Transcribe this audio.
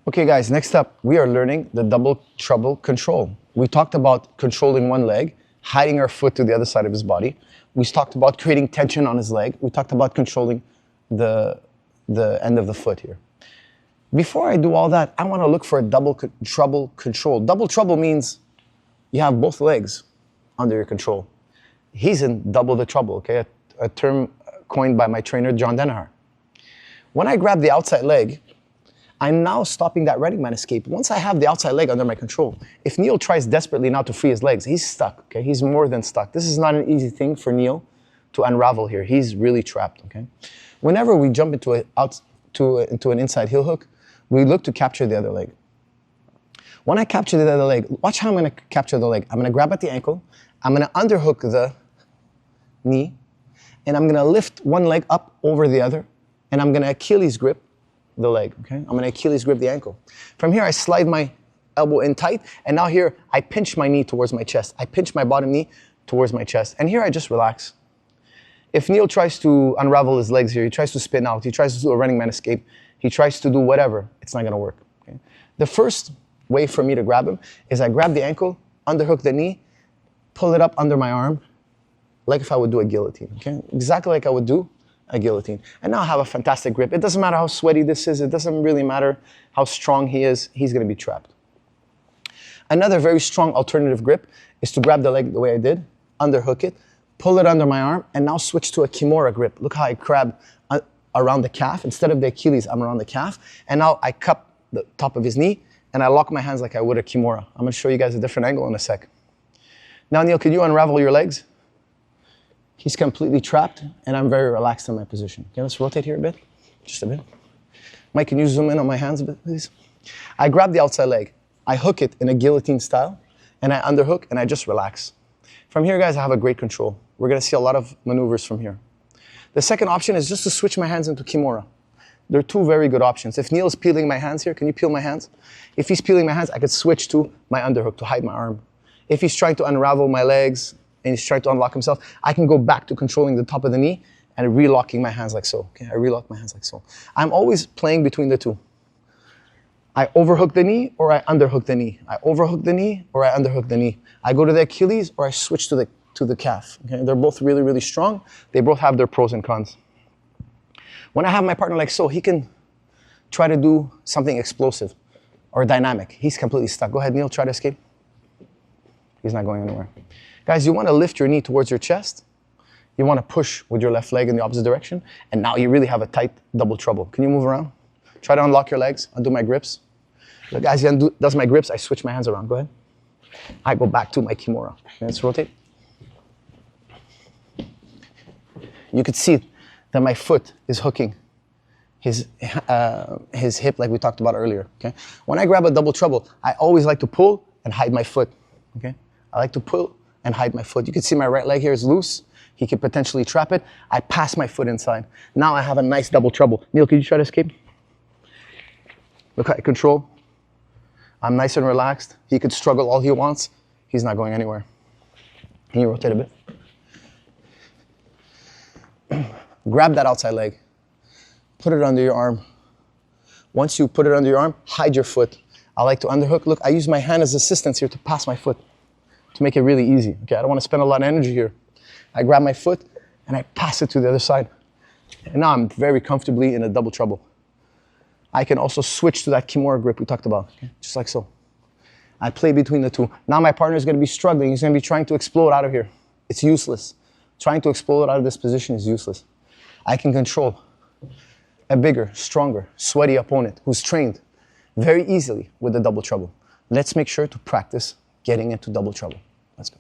Okay guys, next up, we are learning the double trouble control. We talked about controlling one leg, hiding our foot to the other side of his body. We talked about creating tension on his leg. We talked about controlling the end of the foot here. Before I do all that, I want to look for a double trouble control. Double trouble means you have both legs under your control. He's in double the trouble, okay? A term coined by my trainer, John Denahar. When I grab the outside leg, I'm now stopping that running man escape. Once I have the outside leg under my control, if Neil tries desperately now to free his legs, he's stuck, okay? He's more than stuck. This is not an easy thing for Neil to unravel here. He's really trapped, okay? Whenever we jump into an inside heel hook, we look to capture the other leg. When I capture the other leg, watch how I'm gonna capture the leg. I'm gonna grab at the ankle, I'm gonna underhook the knee, and I'm gonna lift one leg up over the other, and I'm gonna Achilles grip the leg, okay? I'm gonna Achilles grip the ankle. From here, I slide my elbow in tight, and now here, I pinch my knee towards my chest. I pinch my bottom knee towards my chest, and here I just relax. If Neil tries to unravel his legs here, he tries to spin out, he tries to do a running man escape, he tries to do whatever, it's not gonna work, okay? The first way for me to grab him is I grab the ankle, underhook the knee, pull it up under my arm, like if I would do a guillotine, okay? Exactly like I would do a guillotine. And now I have a fantastic grip. It doesn't matter how sweaty this is. It doesn't really matter how strong he is. He's going to be trapped. Another very strong alternative grip is to grab the leg the way I did, underhook it, pull it under my arm, and now switch to a Kimura grip. Look how I grab around the calf. Instead of the Achilles, I'm around the calf. And now I cup the top of his knee, and I lock my hands like I would a Kimura. I'm going to show you guys a different angle in a sec. Now, Neil, can you unravel your legs? He's completely trapped, and I'm very relaxed in my position. Okay, let's rotate here a bit, just a bit. Mike, can you zoom in on my hands a bit, please? I grab the outside leg, I hook it in a guillotine style, and I underhook, and I just relax. From here, guys, I have a great control. We're gonna see a lot of maneuvers from here. The second option is just to switch my hands into Kimura. There are two very good options. If Neil's peeling my hands here, can you peel my hands? If he's peeling my hands, I could switch to my underhook to hide my arm. If he's trying to unravel my legs, and he's trying to unlock himself, I can go back to controlling the top of the knee and relocking my hands like so. Okay, I relock my hands like so. I'm always playing between the two. I overhook the knee or I underhook the knee. I overhook the knee or I underhook the knee. I go to the Achilles or I switch to the calf. Okay, they're both really, really strong. They both have their pros and cons. When I have my partner like so, he can try to do something explosive or dynamic. He's completely stuck. Go ahead, Neil, try to escape. He's not going anywhere. Guys, you want to lift your knee towards your chest. You want to push with your left leg in the opposite direction. And now you really have a tight double trouble. Can you move around? Try to unlock your legs, undo my grips. Look, as he does my grips, I switch my hands around. Go ahead. I go back to my Kimura. Let's rotate. You could see that my foot is hooking his hip like we talked about earlier. Okay? When I grab a double trouble, I always like to pull and hide my foot. Okay? I like to pull and hide my foot. You can see my right leg here is loose. He could potentially trap it. I pass my foot inside. Now I have a nice double trouble. Neil, can you try to escape? Look how I control. I'm nice and relaxed. He could struggle all he wants. He's not going anywhere. Can you rotate a bit? Grab that outside leg. Put it under your arm. Once you put it under your arm, hide your foot. I like to underhook. Look, I use my hand as assistance here to pass my foot, to make it really easy. Okay, I don't want to spend a lot of energy here. I grab my foot and I pass it to the other side. And now I'm very comfortably in a double trouble. I can also switch to that Kimura grip we talked about, okay? Just like so. I play between the two. Now my partner is going to be struggling. He's going to be trying to explode out of here. It's useless. Trying to explode out of this position is useless. I can control a bigger, stronger, sweaty opponent who's trained very easily with the double trouble. Let's make sure to practice getting into double trouble. Let's go.